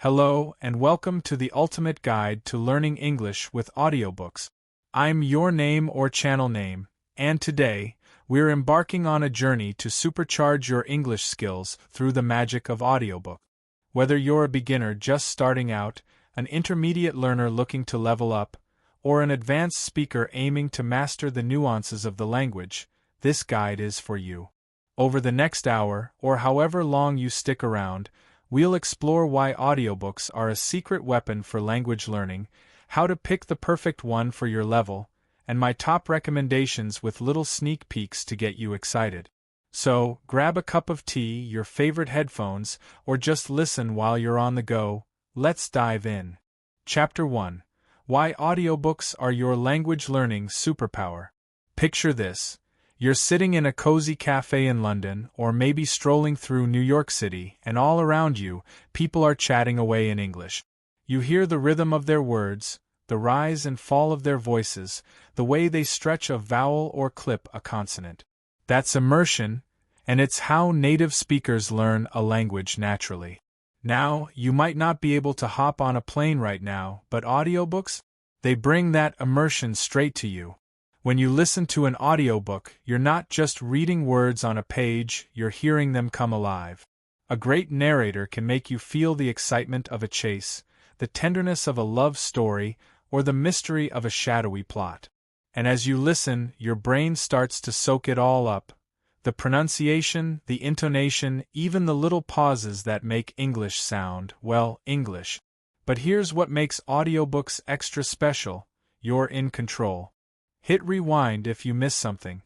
Hello and welcome to the ultimate guide to learning English with audiobooks. I'm your name or channel name, and today, we're embarking on a journey to supercharge your English skills through the magic of audiobook. Whether you're a beginner just starting out, an intermediate learner looking to level up, or an advanced speaker aiming to master the nuances of the language, this guide is for you. Over the next hour, or however long you stick around, we'll explore why audiobooks are a secret weapon for language learning, how to pick the perfect one for your level, and my top recommendations with little sneak peeks to get you excited. So, grab a cup of tea, your favorite headphones, or just listen while you're on the go. Let's dive in. Chapter 1: Why Audiobooks Are Your Language Learning Superpower. Picture this. You're sitting in a cozy cafe in London, or maybe strolling through New York City, and all around you, people are chatting away in English. You hear the rhythm of their words, the rise and fall of their voices, the way they stretch a vowel or clip a consonant. That's immersion, and it's how native speakers learn a language naturally. Now, you might not be able to hop on a plane right now, but audiobooks? They bring that immersion straight to you. When you listen to an audiobook, you're not just reading words on a page, you're hearing them come alive. A great narrator can make you feel the excitement of a chase, the tenderness of a love story, or the mystery of a shadowy plot. And as you listen, your brain starts to soak it all up. The pronunciation, the intonation, even the little pauses that make English sound, well, English. But here's what makes audiobooks extra special: you're in control. Hit rewind if you miss something.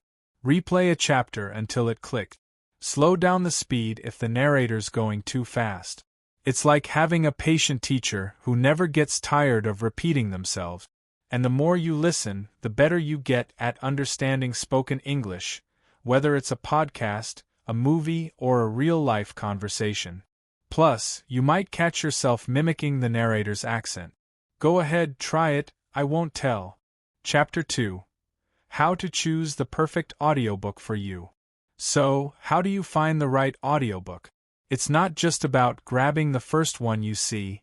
Replay a chapter until it clicked. Slow down the speed if the narrator's going too fast. It's like having a patient teacher who never gets tired of repeating themselves. And the more you listen, the better you get at understanding spoken English, whether it's a podcast, a movie, or a real-life conversation. Plus, you might catch yourself mimicking the narrator's accent. Go ahead, try it, I won't tell. Chapter 2: How to Choose the Perfect Audiobook for You. So, how do you find the right audiobook? It's not just about grabbing the first one you see,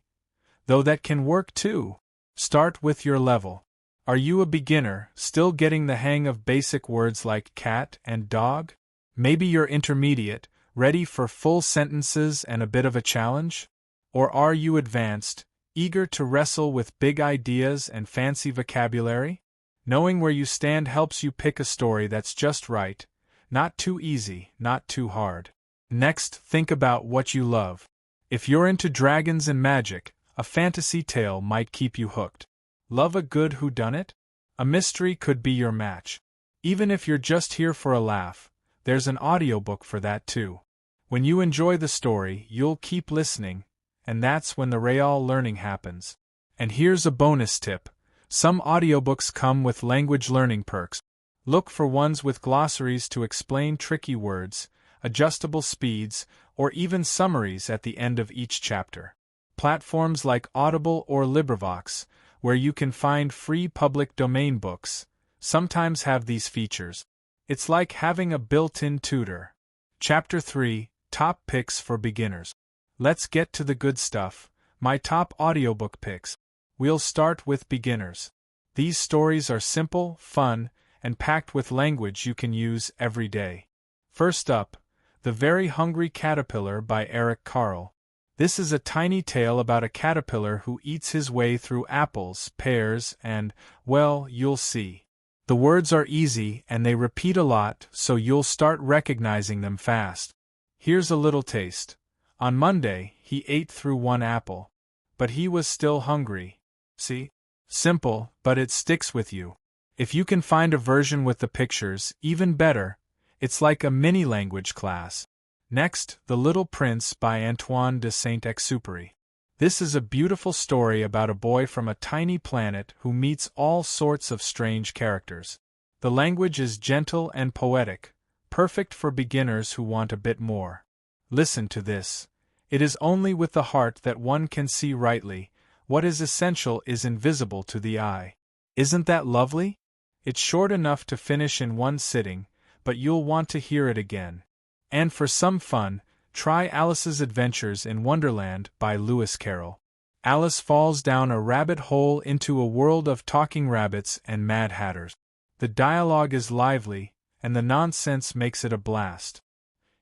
though that can work too. Start with your level. Are you a beginner, still getting the hang of basic words like cat and dog? Maybe you're intermediate, ready for full sentences and a bit of a challenge? Or are you advanced, eager to wrestle with big ideas and fancy vocabulary? Knowing where you stand helps you pick a story that's just right, not too easy, not too hard. Next, think about what you love. If you're into dragons and magic, a fantasy tale might keep you hooked. Love a good whodunit? A mystery could be your match. Even if you're just here for a laugh, there's an audiobook for that too. When you enjoy the story, you'll keep listening, and that's when the real learning happens. And here's a bonus tip. Some audiobooks come with language learning perks. Look for ones with glossaries to explain tricky words, adjustable speeds, or even summaries at the end of each chapter. Platforms like Audible or LibriVox, where you can find free public domain books, sometimes have these features. It's like having a built-in tutor. Chapter 3: Top Picks for Beginners. Let's get to the good stuff, my top audiobook picks. We'll start with beginners. These stories are simple, fun, and packed with language you can use every day. First up, The Very Hungry Caterpillar by Eric Carle. This is a tiny tale about a caterpillar who eats his way through apples, pears, and, well, you'll see. The words are easy and they repeat a lot, so you'll start recognizing them fast. Here's a little taste. On Monday, he ate through one apple. But he was still hungry. See? Simple, but it sticks with you. If you can find a version with the pictures, even better. It's like a mini language class. Next, The Little Prince by Antoine de Saint-Exupéry. This is a beautiful story about a boy from a tiny planet who meets all sorts of strange characters. The language is gentle and poetic, perfect for beginners who want a bit more. Listen to this. It is only with the heart that one can see rightly. What is essential is invisible to the eye. Isn't that lovely? It's short enough to finish in one sitting, but you'll want to hear it again. And for some fun, Try Alice's Adventures in Wonderland by Lewis Carroll. Alice falls down a rabbit hole into a world of talking rabbits and Mad Hatters. The dialogue is lively, and the nonsense makes it a blast.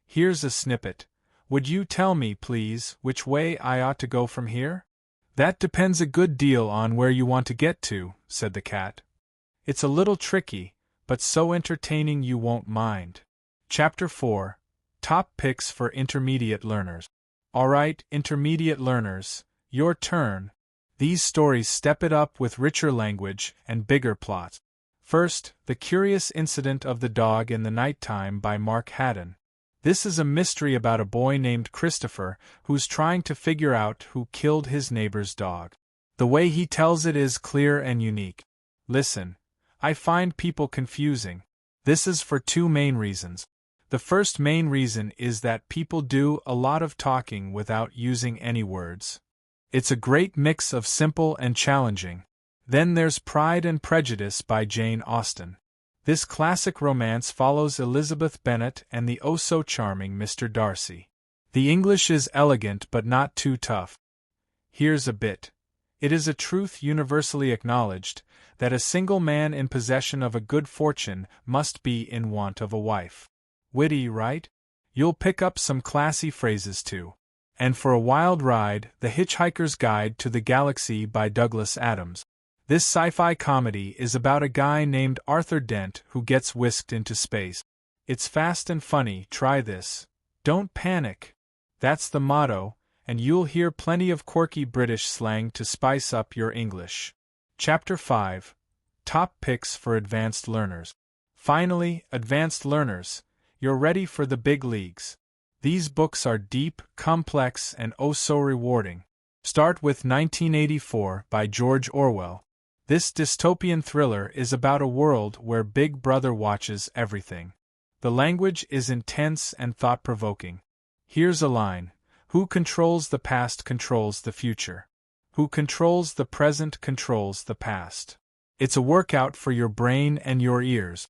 Here's a snippet. Would you tell me, please, which way I ought to go from here? That depends a good deal on where you want to get to, said the cat. It's a little tricky, but so entertaining you won't mind. Chapter 4. Top Picks for Intermediate Learners. Alright, intermediate learners, your turn. These stories step it up with richer language and bigger plots. First, The Curious Incident of the Dog in the Nighttime by Mark Haddon. This is a mystery about a boy named Christopher who's trying to figure out who killed his neighbor's dog. The way he tells it is clear and unique. Listen, I find people confusing. This is for two main reasons. The first main reason is that people do a lot of talking without using any words. It's a great mix of simple and challenging. Then there's Pride and Prejudice by Jane Austen. This classic romance follows Elizabeth Bennet and the oh-so-charming Mr. Darcy. The English is elegant but not too tough. Here's a bit. It is a truth universally acknowledged that a single man in possession of a good fortune must be in want of a wife. Witty, right? You'll pick up some classy phrases too. And for a wild ride, The Hitchhiker's Guide to the Galaxy by Douglas Adams. This sci-fi comedy is about a guy named Arthur Dent who gets whisked into space. It's fast and funny, try this. Don't panic. That's the motto, and you'll hear plenty of quirky British slang to spice up your English. Chapter 5. Top Picks for Advanced Learners. Finally, advanced learners, you're ready for the big leagues. These books are deep, complex, and oh so rewarding. Start with 1984 by George Orwell. This dystopian thriller is about a world where Big Brother watches everything. The language is intense and thought-provoking. Here's a line. Who controls the past controls the future. Who controls the present controls the past. It's a workout for your brain and your ears.